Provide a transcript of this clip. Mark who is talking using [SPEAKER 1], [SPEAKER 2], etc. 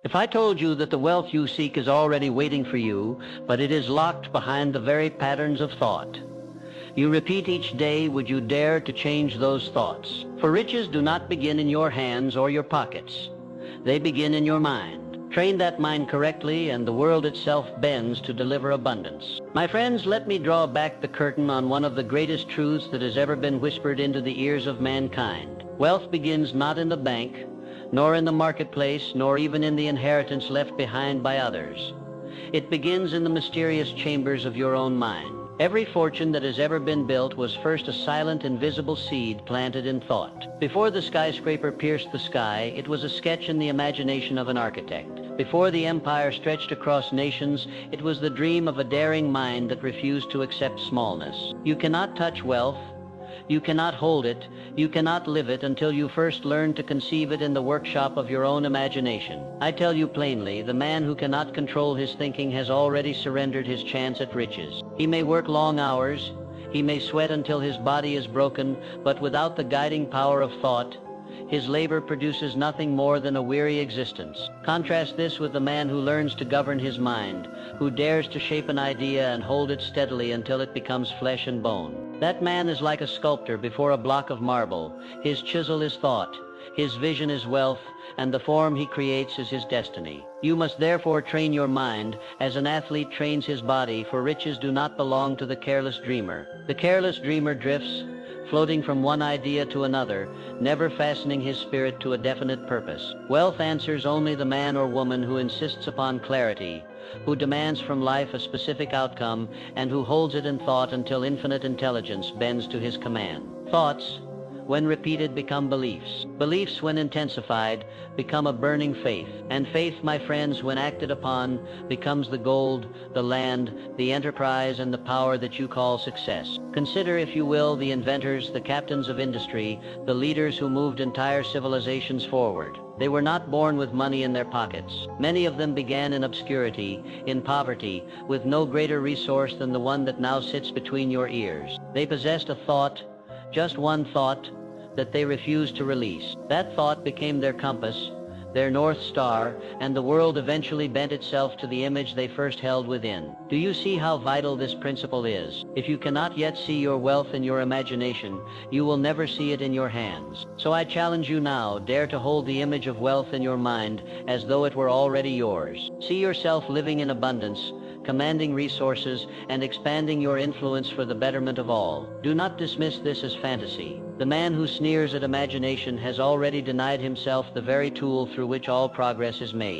[SPEAKER 1] If I told you that the wealth you seek is already waiting for you, but it is locked behind the very patterns of thought you repeat each day, would you dare to change those thoughts? For riches do not begin in your hands or your pockets. They begin in your mind. Train that mind correctly, and the world itself bends to deliver abundance. My friends, let me draw back the curtain on one of the greatest truths that has ever been whispered into the ears of mankind. Wealth begins not in the bank, nor in the marketplace, nor even in the inheritance left behind by others. It begins in the mysterious chambers of your own mind. Every fortune that has ever been built was first a silent, invisible seed planted in thought. Before the skyscraper pierced the sky, it was a sketch in the imagination of an architect. Before the empire stretched across nations, it was the dream of a daring mind that refused to accept smallness. You cannot touch wealth. You cannot hold it, you cannot live it until you first learn to conceive it in the workshop of your own imagination. I tell you plainly, the man who cannot control his thinking has already surrendered his chance at riches. He may work long hours, he may sweat until his body is broken, but without the guiding power of thought, his labor produces nothing more than a weary existence. Contrast this with the man who learns to govern his mind, who dares to shape an idea and hold it steadily until it becomes flesh and bone. That man is like a sculptor before a block of marble. His chisel is thought, his vision is wealth, and the form he creates is his destiny. You must therefore train your mind as an athlete trains his body, for riches do not belong to the careless dreamer. The careless dreamer drifts, floating from one idea to another, never fastening his spirit to a definite purpose. Wealth answers only the man or woman who insists upon clarity, who demands from life a specific outcome, and who holds it in thought until infinite intelligence bends to his command. Thoughts, when repeated, become beliefs. Beliefs, when intensified, become a burning faith. And faith, my friends, when acted upon, becomes the gold, the land, the enterprise, and the power that you call success. Consider, if you will, the inventors, the captains of industry, the leaders who moved entire civilizations forward. They were not born with money in their pockets. Many of them began in obscurity, in poverty, with no greater resource than the one that now sits between your ears. They possessed a thought, just one thought, that they refused to release. That thought became their compass, their North Star, and the world eventually bent itself to the image they first held within. Do you see how vital this principle is? If you cannot yet see your wealth in your imagination, you will never see it in your hands. So I challenge you now, dare to hold the image of wealth in your mind as though it were already yours. See yourself living in abundance, commanding resources, and expanding your influence for the betterment of all. Do not dismiss this as fantasy. The man who sneers at imagination has already denied himself the very tool through which all progress is made.